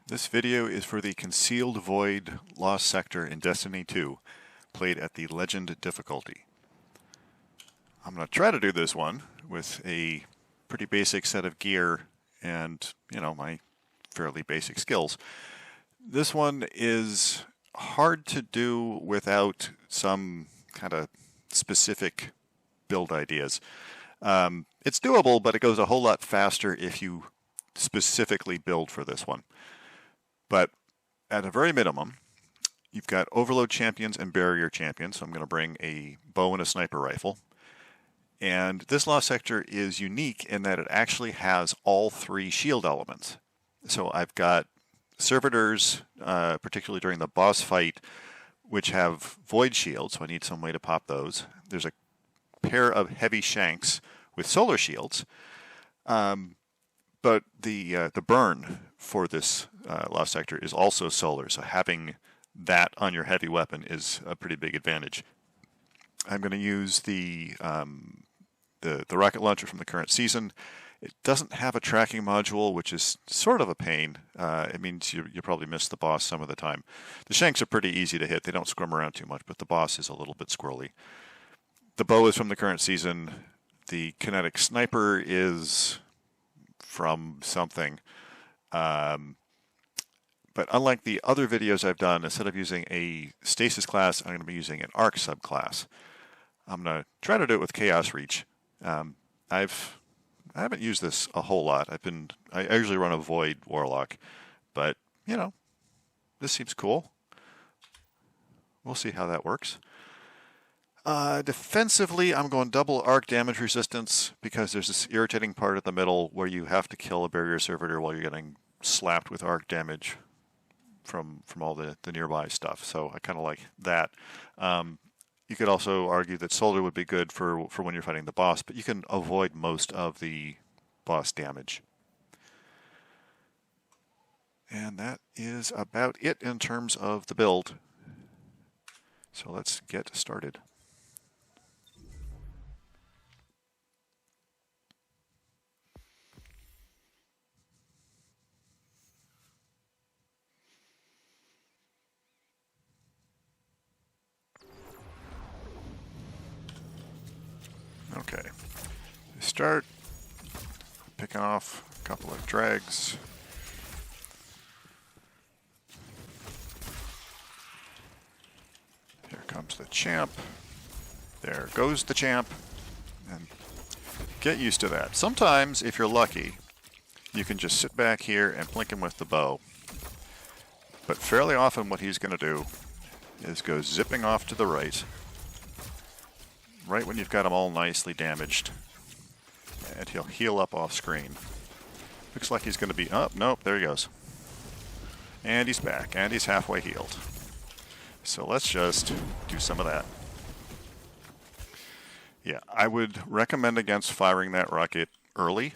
This video is for the Concealed Void Lost Sector in Destiny 2, played at the Legend difficulty. I'm going to try to do this one with a pretty basic set of gear and, my fairly basic skills. This one is hard to do without some kind of specific build ideas. It's doable, but it goes a whole lot faster if you specifically build for this one. But at a very minimum, you've got overload champions and barrier champions. So I'm going to bring a bow and a sniper rifle. And this lost sector is unique in that it actually has all three shield elements. So I've got servitors, particularly during the boss fight, which have void shields, so I need some way to pop those. There's a pair of heavy shanks with solar shields. But the burn for this lost sector is also solar, so having that on your heavy weapon is a pretty big advantage. I'm going to use the rocket launcher from the current season. It doesn't have a tracking module, which is sort of a pain. It means you probably miss the boss some of the time. The shanks are pretty easy to hit. They don't squirm around too much, but the boss is a little bit squirrely. The bow is from the current season. The kinetic sniper is from something. But unlike the other videos I've done, instead of using a stasis class, I'm going to be using an arc subclass. I'm going to try to do it with Chaos Reach. I haven't used this a whole lot. I usually run a Void Warlock, but this seems cool. We'll see how that works. Defensively, I'm going double arc damage resistance because there's this irritating part at the middle where you have to kill a barrier servitor while you're getting slapped with arc damage from all the nearby stuff. So I kind of like that. You could also argue that solar would be good for when you're fighting the boss, but you can avoid most of the boss damage. And that is about it in terms of the build. So let's get started. Okay, start picking off a couple of drags. Here comes the champ. There goes the champ. And get used to that. Sometimes, if you're lucky, you can just sit back here and blink him with the bow. But fairly often what he's going to do is go zipping off to the right when you've got him all nicely damaged, and he'll heal up off screen. Looks like he's going to be up. Nope, there he goes. And he's back, and he's halfway healed. So let's just do some of that. Yeah, I would recommend against firing that rocket early,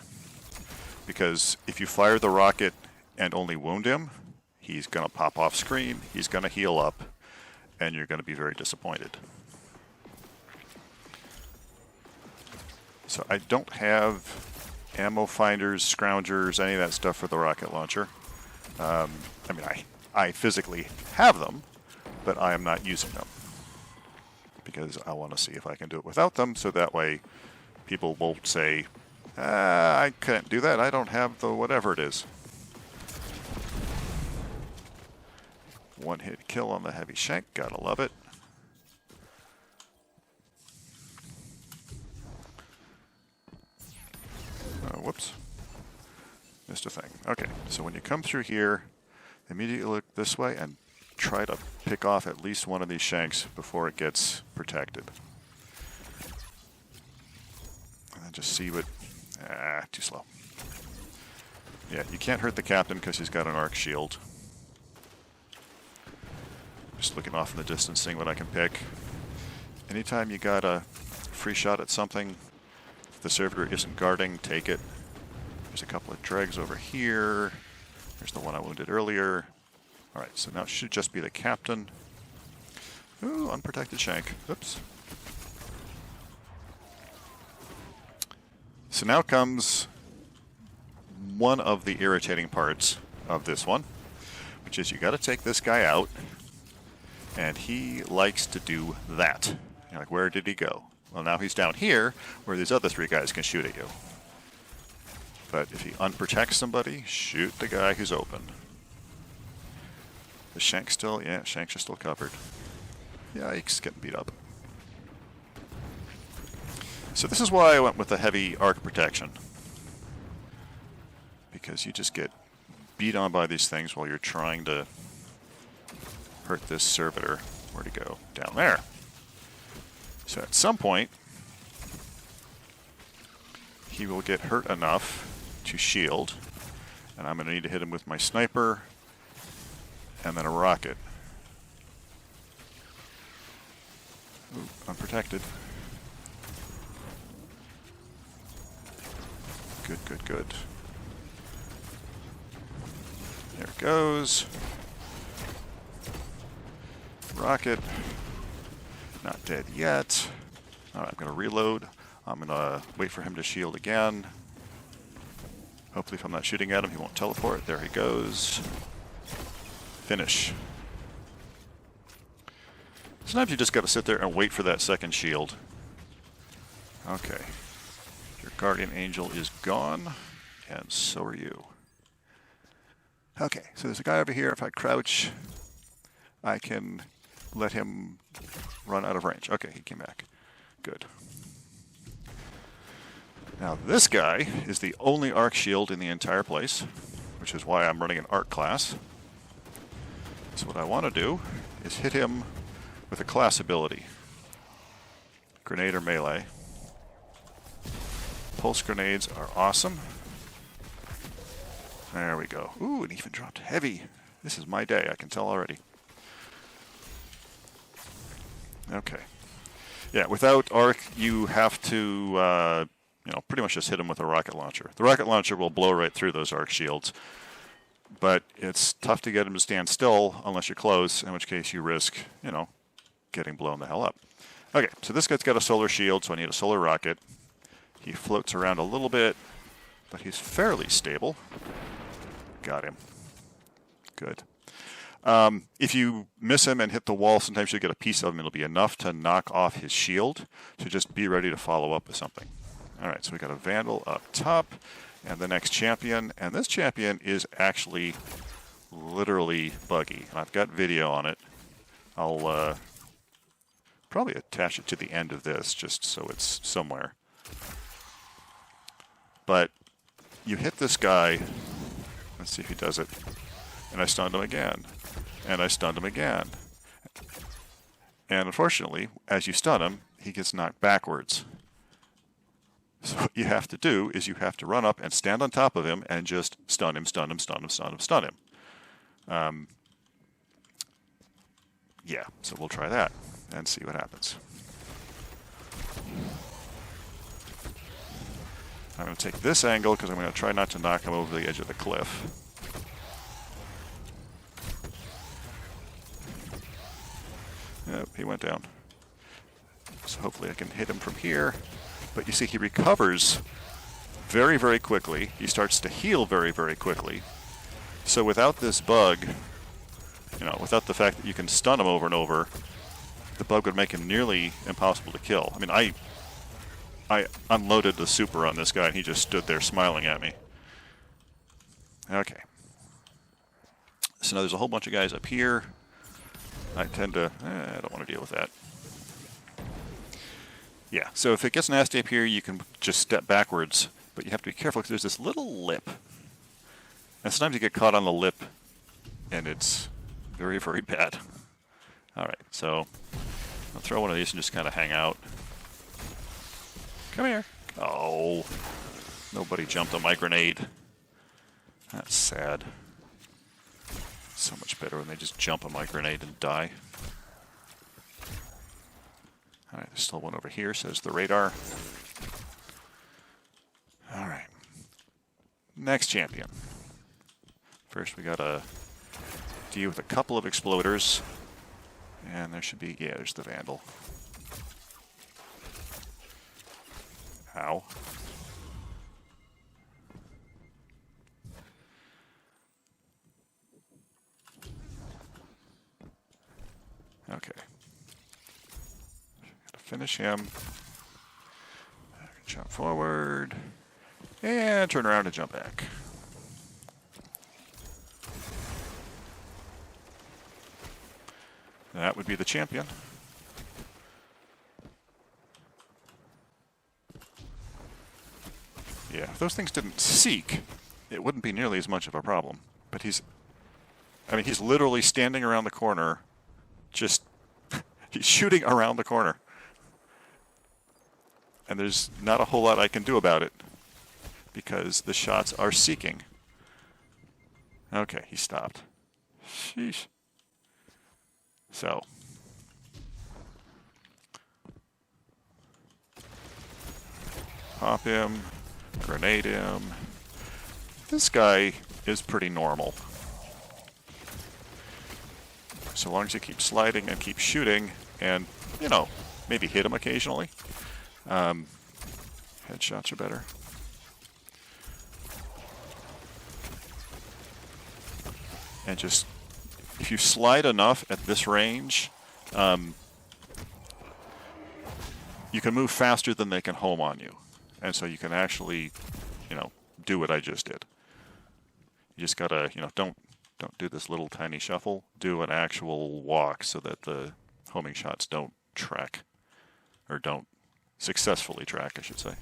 because if you fire the rocket and only wound him, he's going to pop off screen, he's going to heal up, and you're going to be very disappointed. So I don't have ammo finders, scroungers, any of that stuff for the rocket launcher. I physically have them, but I am not using them because I want to see if I can do it without them, so that way people won't say, I can't do that, I don't have the whatever it is. One hit kill on the heavy shank, gotta love it. Whoops. Missed a thing. Okay, so when you come through here, immediately look this way and try to pick off at least one of these shanks before it gets protected. And then just see what... too slow. Yeah, you can't hurt the captain because he's got an arc shield. Just looking off in the distance, seeing what I can pick. Anytime you got a free shot at something, if the servitor isn't guarding, take it. There's a couple of dregs over here. There's the one I wounded earlier. Alright, so now it should just be the captain. Ooh, unprotected shank. Oops. So now comes one of the irritating parts of this one. which is you got to take this guy out, and he likes to do that. You're like, where did he go? Well, now he's down here, where these other 3 guys can shoot at you. But if he unprotects somebody, shoot the guy who's open. The Shanks still, yeah, Shanks are still covered. Yikes, getting beat up. So this is why I went with the heavy arc protection. Because you just get beat on by these things while you're trying to hurt this servitor. Where'd he go? Down there. So at some point, he will get hurt enough to shield, and I'm going to need to hit him with my sniper and then a rocket. Ooh, unprotected. Good, good, good. There it goes. Rocket. Not dead yet. Alright, I'm going to reload. I'm going to wait for him to shield again. Hopefully if I'm not shooting at him, he won't teleport. There he goes. Finish. Sometimes you just got to sit there and wait for that second shield. Okay. Your guardian angel is gone, and so are you. Okay, so there's a guy over here. If I crouch, I can let him run out of range. Okay, he came back. Good. Now this guy is the only arc shield in the entire place, which is why I'm running an arc class. So what I want to do is hit him with a class ability. Grenade or melee. Pulse grenades are awesome. There we go. Ooh, it even dropped heavy. This is my day, I can tell already. Okay. Yeah, without arc, you have to, pretty much just hit him with a rocket launcher. The rocket launcher will blow right through those arc shields, but it's tough to get him to stand still unless you're close, in which case you risk, getting blown the hell up. Okay, so this guy's got a solar shield, so I need a solar rocket. He floats around a little bit, but he's fairly stable. Got him. Good. If you miss him and hit the wall, sometimes you'll get a piece of him. It'll be enough to knock off his shield, so just be ready to follow up with something. All right, so we got a Vandal up top, and the next champion. And this champion is actually literally buggy. And I've got video on it. I'll probably attach it to the end of this, just so it's somewhere. But you hit this guy. Let's see if he does it. And I stunned him again. And I stunned him again. And unfortunately, as you stun him, he gets knocked backwards. So what you have to do is you have to run up and stand on top of him and just stun him, stun him, stun him, stun him, stun him. Yeah, so we'll try that and see what happens. I'm going to take this angle because I'm going to try not to knock him over the edge of the cliff. Yep, he went down. So hopefully I can hit him from here. But you see he recovers very, very quickly. He starts to heal very, very quickly. So without this bug, without the fact that you can stun him over and over, the bug would make him nearly impossible to kill. I mean, I unloaded the super on this guy, and he just stood there smiling at me. Okay. So now there's a whole bunch of guys up here. I tend to... I don't want to deal with that. Yeah, so if it gets nasty up here, you can just step backwards, but you have to be careful because there's this little lip. And sometimes you get caught on the lip, and it's very, very bad. All right, so I'll throw one of these and just kind of hang out. Come here. Oh, nobody jumped on my grenade. That's sad. So much better when they just jump on my grenade and die. All right, there's still one over here, says the radar. All right. Next champion. First, we got to deal with a couple of exploders. And there should be, yeah, there's the Vandal. Ow. Okay. Gotta finish him. Jump forward. And turn around and jump back. That would be the champion. Yeah, if those things didn't seek, it wouldn't be nearly as much of a problem. But he's literally standing around the corner, just, he's shooting around the corner. And there's not a whole lot I can do about it, because the shots are seeking. Okay, he stopped. Sheesh. So. Pop him. Grenade him. This guy is pretty normal. So long as you keep sliding and keep shooting and, you know, maybe hit him occasionally. Headshots are better. And just, if you slide enough at this range, you can move faster than they can home on you. And so you can actually, you know, do what I just did. You just gotta, you know, don't do this little tiny shuffle. Do an actual walk so that the homing shots don't track, or don't successfully track, I should say.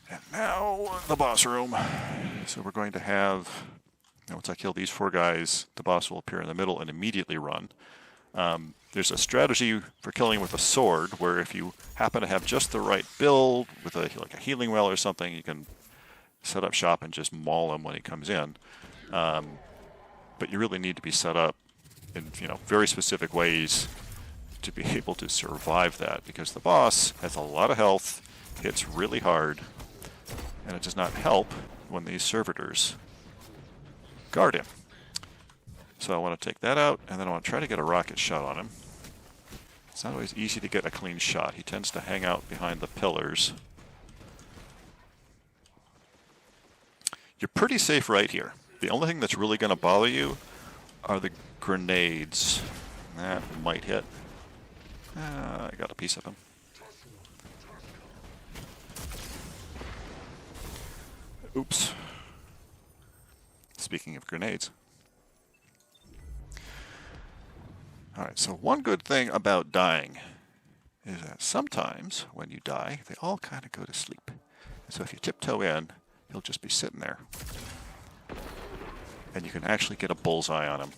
And now the boss room. So we're going to have, once I kill these 4 guys, the boss will appear in the middle and immediately run. There's a strategy for killing with a sword, where if you happen to have just the right build with like a healing well or something, you can set up shop and just maul him when he comes in. But you really need to be set up in, you know, very specific ways to be able to survive that, because the boss has a lot of health, hits really hard, and it does not help when these servitors guard him. So I want to take that out, and then I want to try to get a rocket shot on him. It's not always easy to get a clean shot. He tends to hang out behind the pillars. You're pretty safe right here. The only thing that's really going to bother you are the grenades. That might hit. I got a piece of him. Oops. Speaking of grenades. Alright, so one good thing about dying is that sometimes when you die, they all kind of go to sleep. So if you tiptoe in, he'll just be sitting there. And you can actually get a bullseye on him.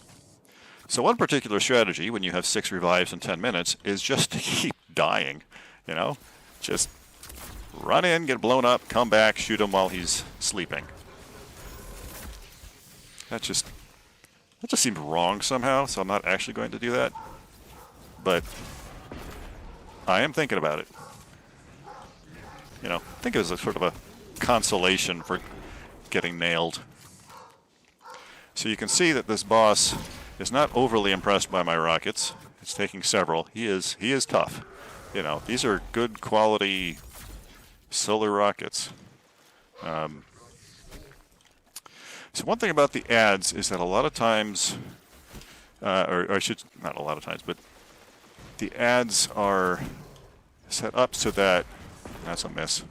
So one particular strategy when you have 6 revives in 10 minutes is just to keep dying, you know? Just run in, get blown up, come back, shoot him while he's sleeping. That just seemed wrong somehow, so I'm not actually going to do that. But I am thinking about it. You know, I think it was a sort of a consolation for getting nailed. So you can see that this boss is not overly impressed by my rockets. It's taking several. He is tough. You know, these are good quality solar rockets. So one thing about the ads is that a lot of times, or I should, not a lot of times, but the ads are set up so that, that's a miss.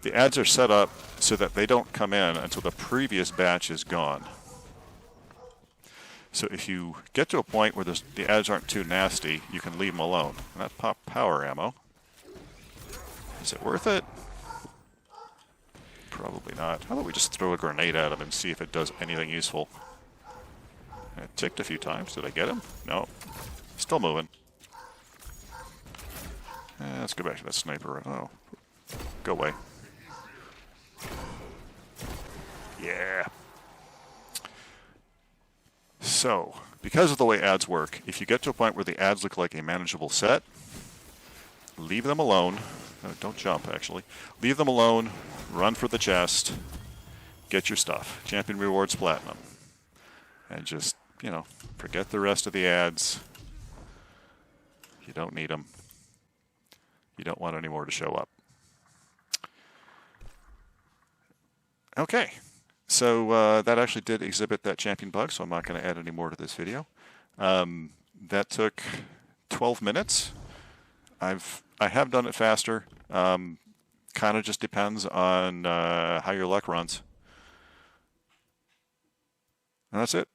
The ads are set up so that they don't come in until the previous batch is gone. So if you get to a point where the ads aren't too nasty, you can leave them alone. And that pop power ammo. Is it worth it? Probably not. How about we just throw a grenade at him and see if it does anything useful? It ticked a few times. Did I get him? No. Still moving. Let's go back to that sniper. Oh. Go away. Yeah. So, because of the way ads work, if you get to a point where the ads look like a manageable set, leave them alone. Don't jump, actually. Leave them alone. Run for the chest. Get your stuff. Champion rewards platinum. And just, you know, forget the rest of the ads. You don't need them. You don't want any more to show up. Okay. So that actually did exhibit that champion bug, so I'm not going to add any more to this video. That took 12 minutes. I have done it faster. Kind of just depends on how your luck runs. And that's it.